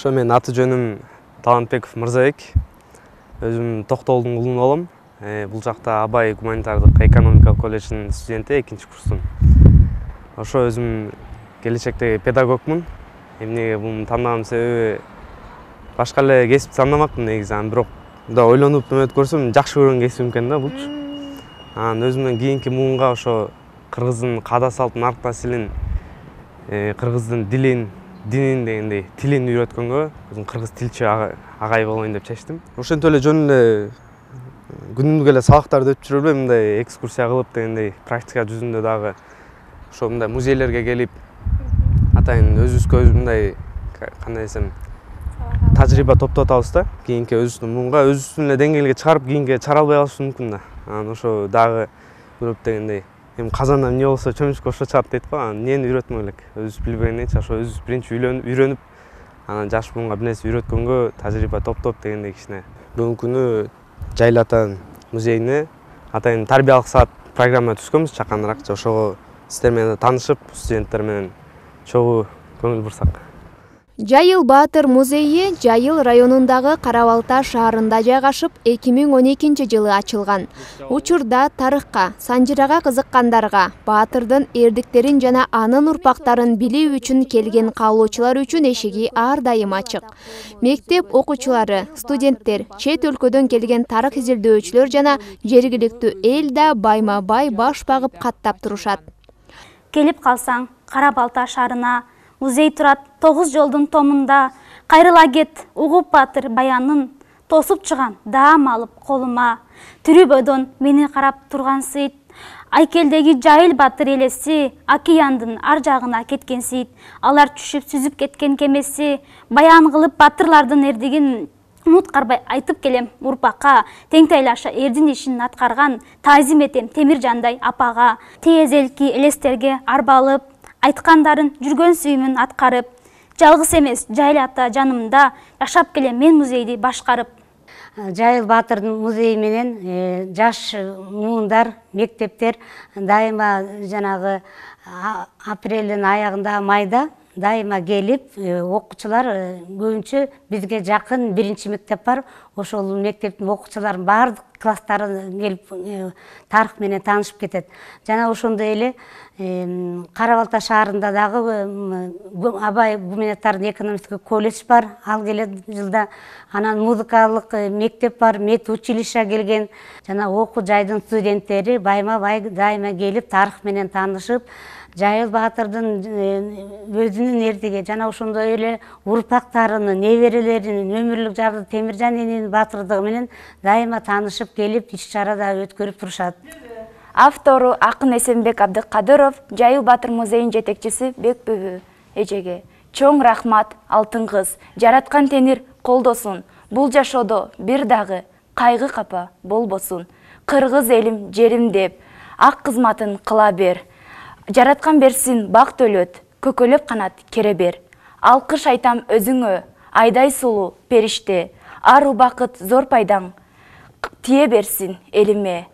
Ошо мен аты жөнүм Талантбеков Мырзабек. Өзүм Токтолдун уулу болом. Бул жакта Абай гуманитардык экономикалык колледжинин студенти, 2-курстун. Ошо өзүм келечекте педагогмун. Эмнеге буну тандаган себеби башка эле кесип тандамакмын негизи, бирок да ойлонуп өтүп көрсөм жакшы көргөн кесибим экен да булчу. Анан өзүмдөн кийинки муунга ошо кыргыздын каада салтын, арк насилин, кыргыздын динин дегендей тилин үйрөткөнгө өзүм кыргыз тилчи агай болоюн деп чечтим. Ошентип эле жөн эле күнүмдүк эле сабактарды өтүп жүрө элем, мындай экскурсия кылып дегендей практика жүзүндө дагы ошо мындай музейлерге келип атайын өзүбүзгө мындай кандай десем тажрыйба топтоп атабыз да. Кийинки өзүбүздүн муунга өзүбүздүн эле деңгээлге чыгарып кийинки чыгара албай калышыбыз мүмкүн да. Анан ошо дагы көрүп дегендей эми казандан эмне болсо чөмүчкө ошо чыгат дейт го. Анан эмнени үйрөтмөк элек? Өзүбүз билбегендейчи ошо өзүбүз биринчи үйрөнүп, анан жаш буунга бир нерсе үйрөткөнгө тажрыйба топтоп дегендей кичине. Бүгүнкү күнү Жайыл ата музейине атайын тарбиялык саат программа түзгөнбүз чаканыраак. Ошого сиздер менен таанышып, студенттер менен чогуу көңүл бурсак. Жайыл Баатыр музейи Жайыл районундагы Карабалта шаарында жайгашып, 2012 жылы ачылган. Учурда тарыхка, санжырага кызыккандарга, Баатырдын эрдиктерин жана анын урпактарын билүү үчүн келген каалоочулар үчүн эшиги ар дайым ачык. Мектеп окуучулары, студенттер, чет өлкөдөн келген тарых изилдөөчүлөр жана жергиликтүү эл да байма-бай баш багып каттап турушат. Келип калсаң, Карабалта шаарына музей турат 9 жолдун томунда. Кайрыла кет, угуп Баатыр баянын, тосуп чыгам даам алып колума. Түрүбөдөн мени карап турган сыйт, Айкелдеги Жайыл Баатыр элеси, океандын ар жагына кеткен сыйт. Алар түшүп сүзүп кеткен кемеси, баян кылып баатырлардын эрдигин унут карбай айтып келем урпакка. Тең тайлаша эрдин ишин аткарган, таазим этем Темиржандай апага. Тез элки элестерге арбалып, айткандарын жүргөн сүйүмүн аткарып, жалгыз эмес Жайыл ата жанымда, жашап келем мен музейди башкарып. Жайыл Баатырдын музейи менен жаш муундар, мектептер дайыма жанагы апрелдин аягында, майда дайыма келип, окуучулар көбүнчө бизге жакын 1-чи мектеп бар. Ошол мектептин окуучуларын баардык класстары келип тарых менен таанышып кетет. Жана ошондой эле Карабалта шаарында дагы Абай гуманитардык экономикалык колледж бар, ал келет жылда. Анан музыкалык мектеп бар, медучилище келген. Жана окуу жайдын студенттери байма-бай дайыма келип тарых менен таанышып, Жайыл Баатырдын өзүнүн эрдиги жана ошондой эле урпактарынын, неберелеринин өмүрлүк жарды Темиржан эненин баатырдыгы менен дайыма таанышып келип, иш-чара да өткөрүп турушат. Автору Акын Эсенбек Абдыкадыров, Жайыл Баатыр музейинин жетекчиси Бекбүбү эжеге чоң рахмат, алтын кыз. Жараткан Теңир колдосун. Бул жашоодо бир дагы кайгы капа болбосун. Кыргыз элим жерим деп ак кызматын кыла бер. Жараткан берсин бак төлөт, көкөлөп канат кере бер. Алкыш айтам өзүңө, айдай сулуу периште. Ар убакыт зор пайдаң тие берсин элиме.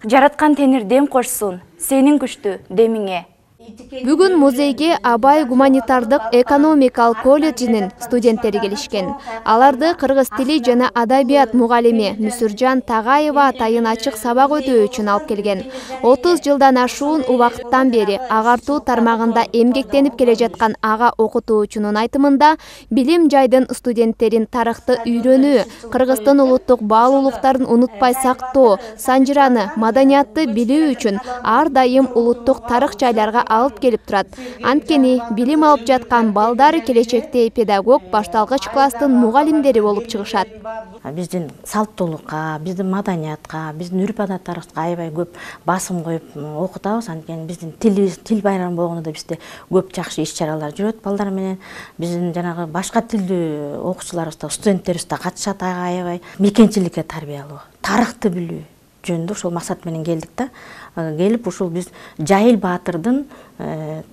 Жараткан Теңир дем кошсун сенин күчтүү демиңе. Бүгүн музейге Абай гуманитардык экономикалык колледжинин студенттери келишкен. Аларды кыргыз тили жана адабият мугалими Мүсүржан Тагаева атайын ачык сабак өтүү үчүн алып келген. 30 жылдан ашуун убакыттан бери агартуу тармагында эмгектенип келе жаткан ага окутуучунун айтымында, билим жайдын студенттерин тарыхты үйрөнүү, Кыргыздын улуттук баалуулуктарын унутпай сактоо, санжыраны, маданиятты билүү үчүн ар дайым улуттук тарых жайларга алып келип турат. Анткени билим алып жаткан балдар келечекте педагог, башталгыч класстын мугалимдери болуп чыгышат. Биздин салттуулукка, биздин маданиятка, биздин үрп-адаттарыбызга аябай көп басым коюп окутабыз. Анткени биздин тил байрамы болгондо бизде көп жакшы иш-чаралар жүрөт балдар менен. Биздин жанагы башка тилдүү окуучуларыбыз да, студенттерибиз да катышат аябай. Мекенчиликке тарбиялоо, тарыхты билүү жөнүндө ошол максат менен келдик да. Келип ушул биз Жайыл баатырдын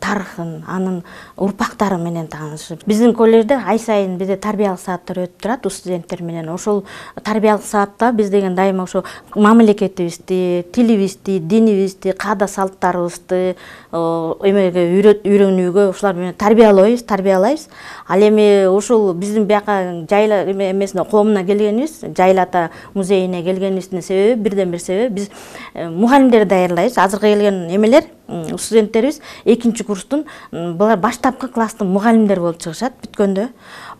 тарыхын, анын урпактары менен таанышып. Биздин коллежде ай сайын бизде тарбиялык сааттар өтүп турат студенттер менен. Ошол тарбиялык саатта биз деген дайыма ошо мамлекетибизди, тилибизди, динибизди, каада салттарыбызды эмеге үйрөнүүгө ушулар менен тарбиялайбыз. Ал эми ушул биздин бияка Жайыл эмесине коомуна келгенибиз, Жайыл ата музейине келгенибиздин себеби, бирден бир себеби биз мугалимдерди даярдайбыз. Азыркы келген эмелер студенттерибиз экинчи курстун булар баштапкы класстын мугалимдери болуп чыгышат бүткөндө.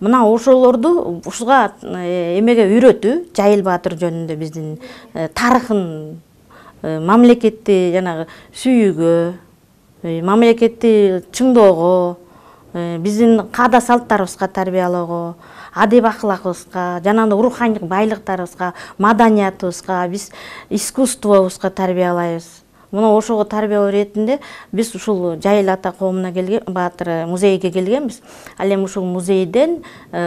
Мына ошолорду ушуга эмеге үйрөтүү, Жайыл баатыр жөнүндө биздин тарыхын, мамлекетти жанагы сүйүүгө, мамлекетти чыңдоого, биздин каада салттарыбызга тарбиялоого, адеп акылакыбызга, жанагы руханий байлыктарыбызга, маданиятыбызга, биз искусствобузга тарбиялайбыз. Мына ошого тарбия иретинде биз ушул Жайыл ата коомуна келген, баатыр музейге келгенбиз. Ал эми ушул музейден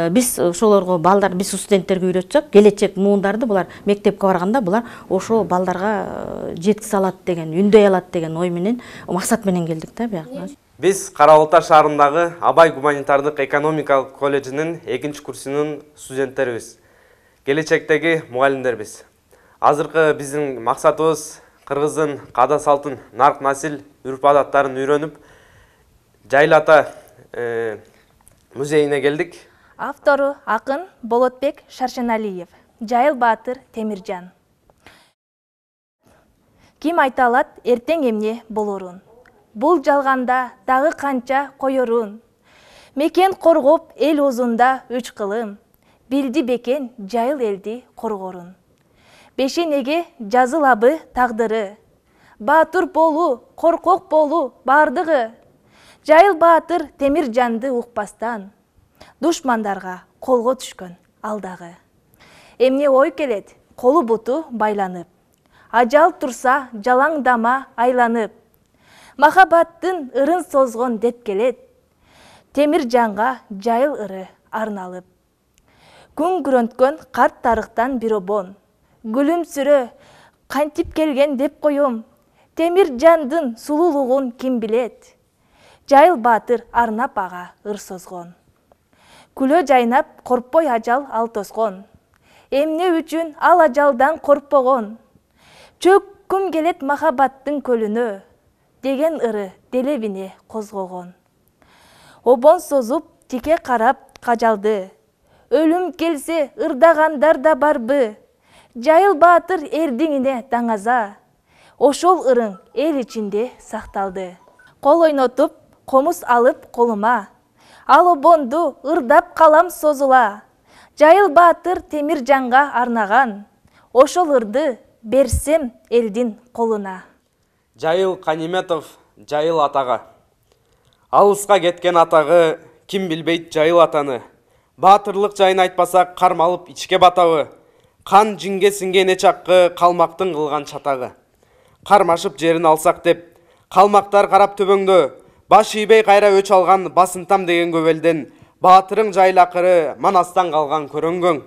биз ошолорго балдар, биз студенттерге үйрөтсөк, келечек муундарды булар мектепке барганда булар ошол балдарга жеткизе алат деген, үндөй алат деген ой менен, максат менен келдик да бияка. Биз Кара Балта шаарындагы Абай гуманитардык экономикалык колледжинин 2-курсунун студенттерибиз. Келечектеги мугалимдербиз. Азыркы биздин максатыбыз кыргыздын каада салтын, нарк насил, үрп адаттарын үйрөнүп, Жайыл ата музейине келдик. Автору акын Болотбек Шаршеналиев, Жайыл баатыр Темиржан. Ким айта алат эртең эмне болорун? Бул жалганда дагы канча коёрун? Мекен коргоп эл озунда 3 кылым, билди бекен Жайыл элди коргорун. Бешенеге жазылабы тагдыры, баатыр болу, коркок болу бардыгы. Жайыл баатыр Темиржанды укпастан, душмандарга колго түшкөн алдагы. Эмне ой келет, колу буту байланып, ажал турса жалаңдама айланып, махабаттын ырын созгон деп келет, Темиржанга Жайыл ыры арналып. Күн күрөнткөн карт тарыктан бир обон, гүлүмсүрө кантип келген деп коем, Темиржандын сулуулугун ким билет, Жайыл баатыр арнап ага ыр созгон. Күлө жайнап коркпой ажал ал тосгон, эмне үчүн ал ажалдан коркпогон, чөккүм келет махабаттын көлүнө, деген ыры делебине козгогон. Обон созуп тике карап кажалды, өлүм келсе ырдагандар да барбы, Жайыл баатыр эрдиңине даңаза, ошол ырың эл ичинде сакталды. Кол ойнотуп, комуз алып колума, ал обонду ырдап калам созула. Жайыл баатыр Темиржанга арнаган, ошол ырды берсем элдин колуна. Жайыл Каниметов Жайыл атага. Алыска кеткен атагы, ким билбейт Жайыл атаны. Баатырлык жайын айтпасак кармалып ичке батабы. Кан жинге синген эчаккы, калмактын кылган чатагы. Кармашып жерин алсак деп, калмактар карап төбөңдө, баш ийбей кайра өч алган басынтам деген көбелден, баатырың Жайыл акыры манастан калган көрөнгөң.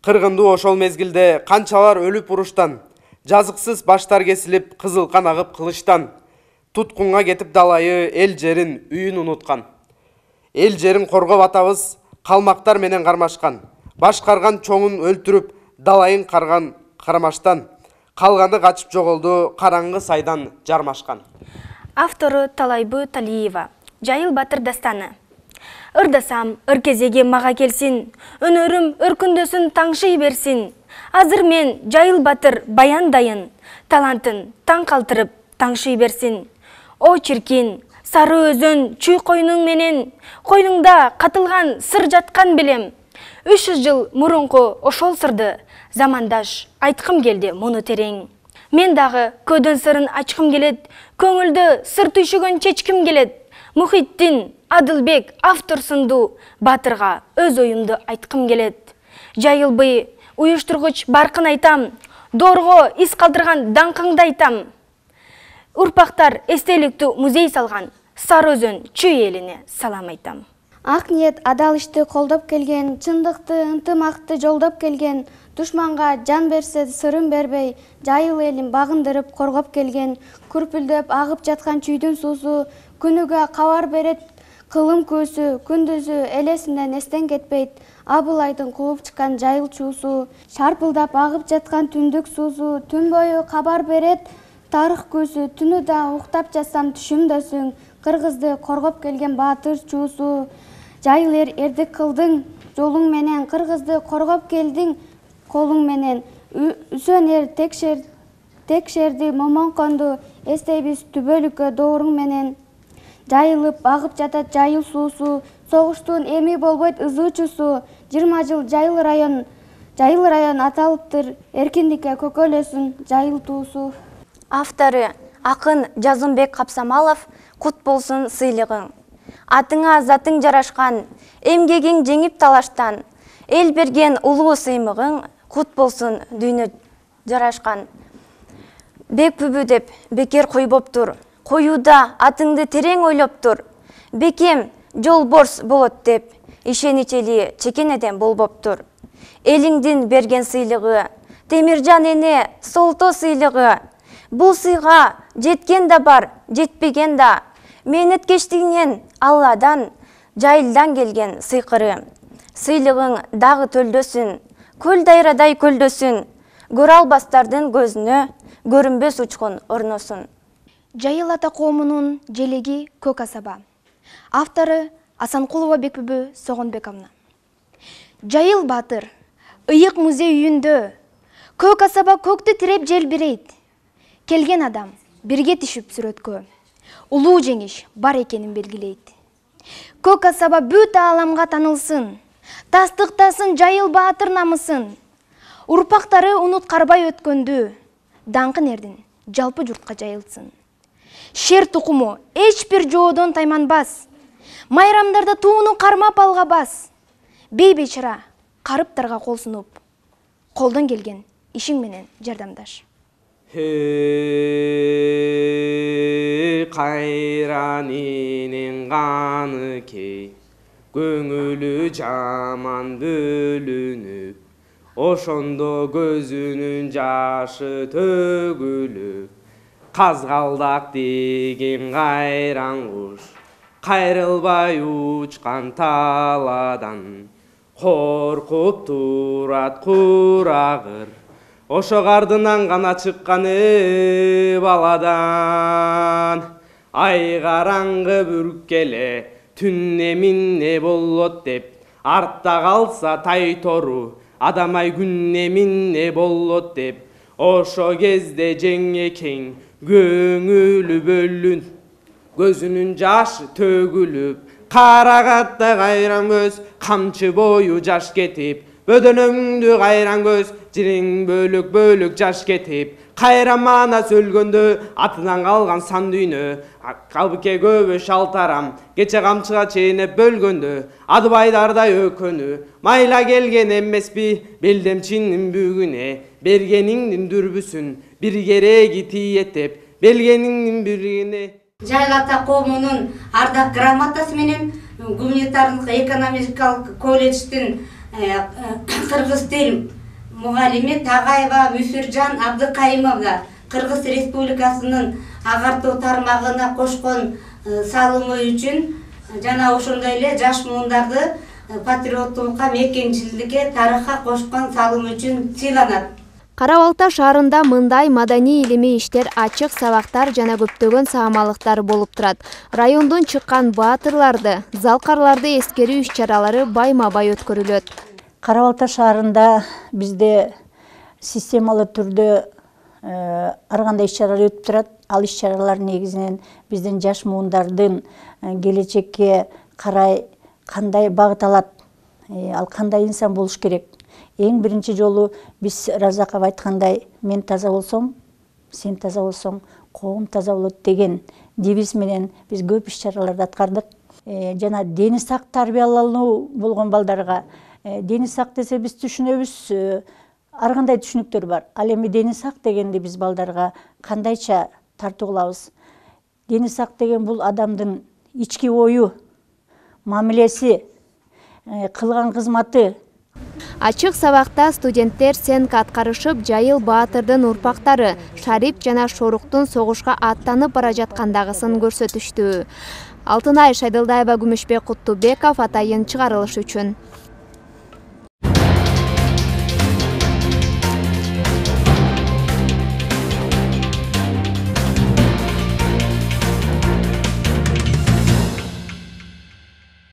Кыргындуу ошол мезгилде канчалар өлүп уруштан, жазыксыз баштар кесилип, кызыл кан агып кылычтан. Туткунга кетип далайы эл жерин, үйүн унуткан. Эл жерин коргоп атабыз, калмактар менен кармашкан. Башкарган чоңун өлтүрүп, далайын карган карамаштан. Калганы качып жоголду, караңгы сайдан жармашкан. Автору Талайбы Талиева. Жайыл баатыр дастаны. Ырдасам, ыр кезеге мага келсин, өнөрүм өркүндөсүн таңшый берсин. Азыр мен Жайыл баатыр баяндайын, талантын таң калтырып таңшый берсин. О чиркин, сары өзөн чүй койнуң менен, койнуңда катылган сыр жаткан билем. 300 жыл мурунку ошол сырды замандаш айткым келди муну терең. Мен дагы көдөн сырын ачкым келет, көңүлдө сыр түйшөгөн чечким келет. Мухитдин Адылбек автор сынду баатырга өз оюмду айткым келет. Жайылбый уюштургуч баркын айтам, доорго из калтырган даңкыңды айтам. Урпактар эстеликтүү музей салган Сары Өзөн чүй элине салам айтам. Ак ниет адал ишти колдоп келген, чындыкты, ынтымакты жолдоп келген, Душманга жан берсе сырын бербей, жайыл элин багындырып коргоп келген, күрпүлдөп агып жаткан чүйдүн суусу, күнүгө кабар берет кылым көсү, күндүзү элесинен эстен кетпейт, абыл айдын кууп чыккан жайыл чуусу, шарпылдап агып жаткан түндүк суусу, түн бою кабар берет тарых көсү, түнү да уктап жатсам түшүмдөсүң, кыргызды коргоп келген баатыр чуусу, жайыл эрдик кылдың жолуң менен, кыргызды коргоп келдиң колуң менен, үсөн текшерди момон конду, эстейбиз түбөлүккө дооруң менен. Жайылып агып жатат жайыл суусу, согуштун эми болбойт ызыучусу, 20 жыл жайыл район аталыптыр, эркиндикке көкөлөсүн жайыл туусу. Автору акын Жазымбек Капсамалов, кут болсун сыйлыгың. Атыңа затың жарашкан, эмгегиң жеңип талаштан, эл берген улуу сыймыгың, кут болсун дүйнө жарашкан. Бек бүбү деп бекер койбоптур, коюуда атыңды терең ойлоптур. Бекем жолборс болот деп, ишеничели чекенеден болбоптур. Элиңдин берген сыйлыгы, Темиржан эне солто сыйлыгы. Бул сыйга жеткен да бар, жетпеген да. Менеткештигинен Алладан, жайылдан келген сыйкыры. Сыйлыгың дагы төлдөсүн, көл дайрадай көлдөсүн. Көрө албастардын көзүнө көрүнбөс учкун орносун. Жайыл ата коомунун желеги көк асаба. Автору Асанкулова Бекбүбү Согонбековна. Жайыл баатыр, ыйык музей үйүндө, көк асаба көктү тиреп желбирейт. Келген адам бирге тишип сүрөткө, улуу жеңиш бар экенин белгилейт. Көк асаба бүт ааламга танылсын, тастыктасын жайыл баатыр намысын. Урпактары унуткарбай өткөндү, даңкын эрдин жалпы журтка жайылсын. Шер тукуму эч бир жоодон тайманбас, майрамдарда тууну кармап алгабас. Бейбечара карыптарга кол сунуп, колдон келген ишиң менен жардамдаш. Кайран энең каны кей, көңүлү жаман бөлүнүп, ошондо көзүнүн жашы төгүлүп, казгалдак деген кайран куш, кайрылбай учкан таладан, коркуп турат курагыр, ошо кардынан гана чыккан баладан. Ай караңгы бүркеле, түн эмине болот деп, артта калса тай тору, адам ай күн эмине болот деп, ошо кезде жеңекең көңүлү бөлүн, көзүнүн жашы төгүлүп, карагатта кайран көз, камчы бою жаш кетип, бөдөнөңдү кайран көз, жирең бөлүк бөлүк жаш кетип, кайран манас өлгөндө, атынан калган сан дүйнө, калбыке көбө шалтарам, кече камчыга чейнеп бөлгөндө, адыбайдардай өкөнү, майла келген эмеспи, белдемчинин бүгүнө, бергениңдин дүрбүсүн, бир кереги тиеттеп, белгениңдин биригине. Жайыл ата коомунун ардак грамотасы менен гуманитардык экономикалык колледждин кыргыз тил мугалими Тагаева Мүсүржан Абдыкайымовна Кыргыз Республикасынын агартуу тармагына кошкон салымы үчүн жана ошондой эле жаш муундарды патриоттукка, мекенчиликке, тарыхка кошкон салымы үчүн сыйланат. Кара Балта шаарында мындай маданий илимий иштер, ачык сабактар жана көптөгөн саамалыктар болуп турат. Райондон чыккан баатырларды, залкарларды эскерүү иш-чаралары байма-бай өткөрүлөт. Кара Балта шаарында бизде системалуу түрдө ар кандай иш-чаралар өтүп турат. Ал иш-чаралар негизинен биздин жаш муундардын келечекке карай кандай багыт алат, ал кандай инсан болуш керек. Эң биринчи жолу биз Разаков айткандай, мен таза болсом, сен таза болсоң, коом таза болот деген девиз менен биз көп иш-чараларды аткардык. Жана дени сак тарбиялануу болгон балдарга, дени сак десе биз түшүнөбүз, ар кандай түшүнүктөр бар. Ал эми дени сак дегенде биз балдарга кандайча тартуу кылабыз? Дени сак деген бул адамдын ички ою, мамилеси, кылган кызматы, Ачык сабакта студенттер сенк аткарышып Жайыл Баатырдын урпактары Шарип жана Шоруктун согушка аттанып бара жаткандагысын көрсөтүштү. Алтынай Шайдылдаева, Күмүшбек Куттубеков атайын чыгарылыш үчүн.